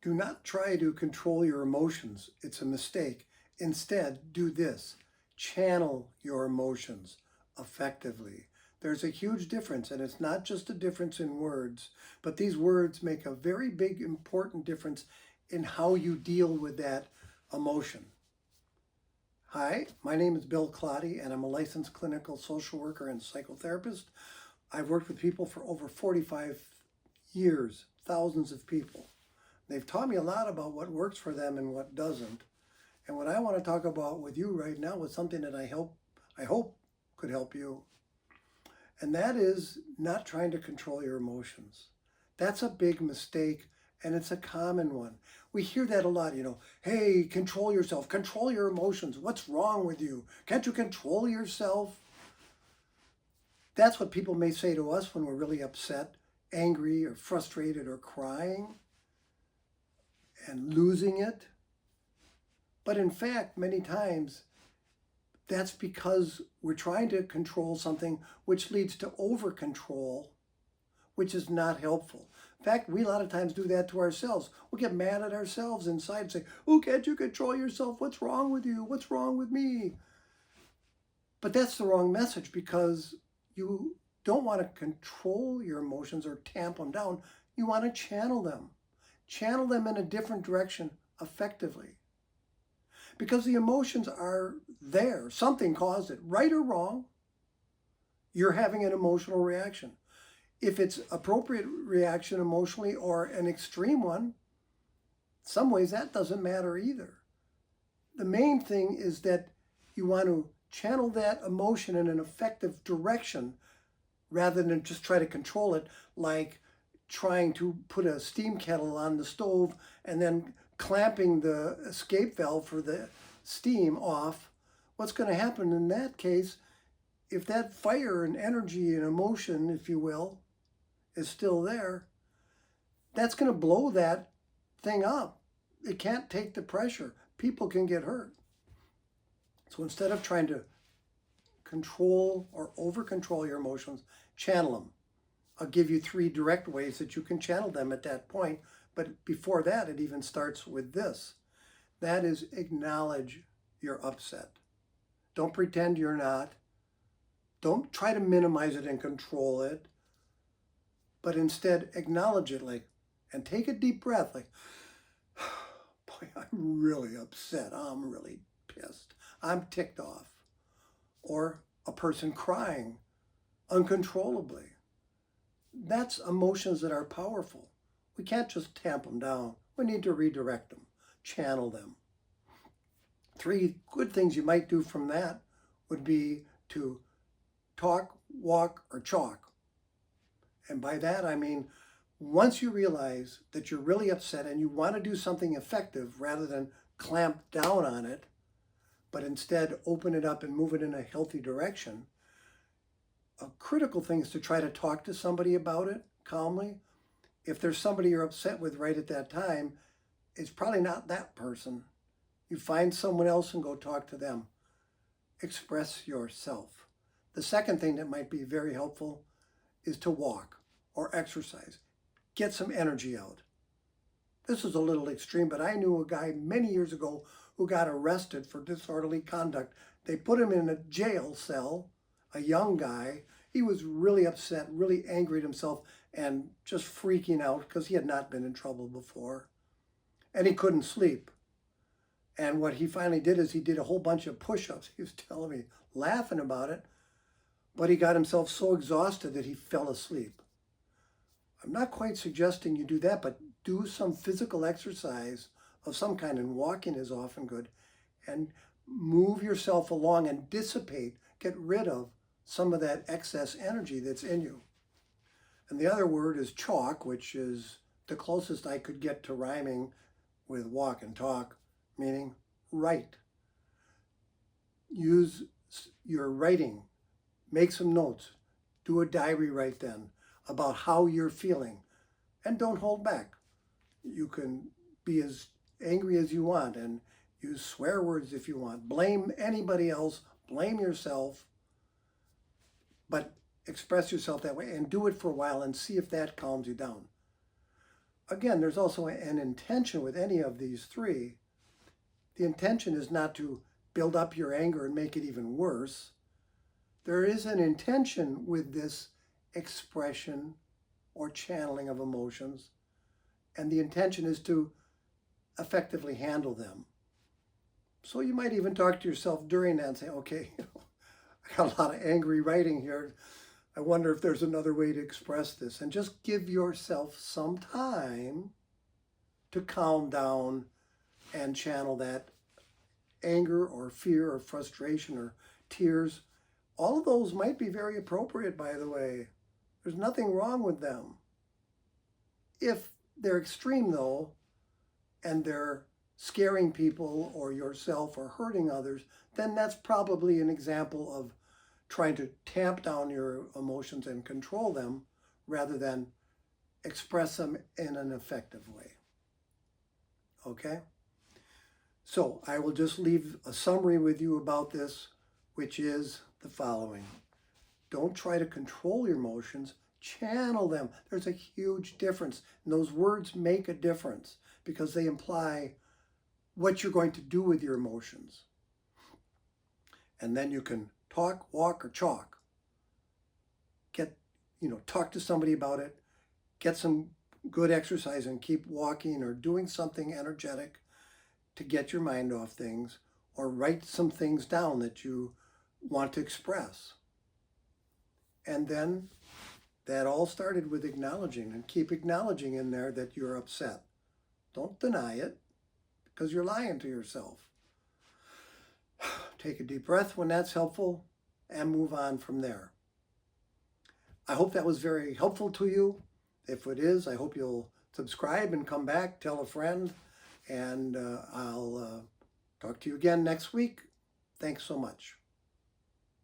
Do not try to control your emotions. It's a mistake. Instead, do this. Channel your emotions effectively. There's a huge difference, and it's not just a difference in words, but these words make a very big, important difference in how you deal with that emotion. Hi, my name is Bill Clotty, and I'm a licensed clinical social worker and psychotherapist. I've worked with people for over 45 years, thousands of people. They've taught me a lot about what works for them and what doesn't. And what I want to talk about with you right now is something that I hope could help you. And that is not trying to control your emotions. That's a big mistake, and it's a common one. We hear that a lot, hey, control yourself, control your emotions. What's wrong with you? Can't you control yourself? That's what people may say to us when we're really upset, angry, or frustrated, or crying and losing it. But in fact, many times, that's because we're trying to control something which leads to over-control, which is not helpful. In fact, we a lot of times do that to ourselves. We'll get mad at ourselves inside and say, oh, can't you control yourself? What's wrong with you? What's wrong with me? But that's the wrong message, because you don't want to control your emotions or tamp them down. You want to channel them. Channel them in a different direction effectively. Because the emotions are there. Something caused it. Right or wrong, you're having an emotional reaction. If it's appropriate reaction emotionally or an extreme one, some ways that doesn't matter either. The main thing is that you want to channel that emotion in an effective direction rather than just try to control it, like trying to put a steam kettle on the stove and then clamping the escape valve for the steam off. What's going to happen in that case, if that fire and energy and emotion, if you will, is still there, that's going to blow that thing up. It can't take the pressure. People can get hurt. So instead of trying to control or over-control your emotions, channel them. I'll give you 3 direct ways that you can channel them at that point. But before that, it even starts with this. That is, acknowledge you're upset. Don't pretend you're not. Don't try to minimize it and control it. But instead, acknowledge it, and take a deep breath, boy, I'm really upset. I'm really pissed. I'm ticked off. Or a person crying uncontrollably. That's emotions that are powerful. We can't just tamp them down. We need to redirect them, channel them. 3 good things you might do from that would be to talk, walk, or chalk. And by that, I mean, once you realize that you're really upset and you want to do something effective rather than clamp down on it, but instead open it up and move it in a healthy direction, a critical thing is to try to talk to somebody about it calmly. If there's somebody you're upset with right at that time, it's probably not that person. You find someone else and go talk to them. Express yourself. The second thing that might be very helpful is to walk or exercise. Get some energy out. This is a little extreme, but I knew a guy many years ago who got arrested for disorderly conduct. They put him in a jail cell, a young guy. He was really upset, really angry at himself, and just freaking out because he had not been in trouble before. And he couldn't sleep. And what he finally did is he did a whole bunch of push-ups. He was telling me, laughing about it, but he got himself so exhausted that he fell asleep. I'm not quite suggesting you do that, but do some physical exercise of some kind, and walking is often good, and move yourself along and dissipate, get rid of some of that excess energy that's in you. And the other word is chalk, which is the closest I could get to rhyming with walk and talk, meaning write. Use your writing. Make some notes. Do a diary right then about how you're feeling. And don't hold back. You can be as angry as you want and use swear words if you want. Blame anybody else. Blame yourself. But express yourself that way and do it for a while and see if that calms you down. again, there's also an intention with any of these three. The intention is not to build up your anger and make it even worse. There is an intention with this expression or channeling of emotions, and the intention is to effectively handle them. So you might even talk to yourself during that and say, okay, I got a lot of angry writing here. I wonder if there's another way to express this. And just give yourself some time to calm down and channel that anger or fear or frustration or tears. All of those might be very appropriate, by the way. There's nothing wrong with them. If they're extreme, though, and they're scaring people or yourself or hurting others, then that's probably an example of trying to tamp down your emotions and control them rather than express them in an effective way. Okay? So I will just leave a summary with you about this, which is the following. Don't try to control your emotions, channel them. There's a huge difference. And those words make a difference because they imply what you're going to do with your emotions. And then you can talk, walk, or chalk. Talk to somebody about it. Get some good exercise and keep walking or doing something energetic to get your mind off things, or write some things down that you want to express. And then that all started with acknowledging, and keep acknowledging in there that you're upset. Don't deny it, because you're lying to yourself. Take a deep breath when that's helpful and move on from there. I hope that was very helpful to you. If it is, I hope you'll subscribe and come back, tell a friend, and I'll talk to you again next week. Thanks so much.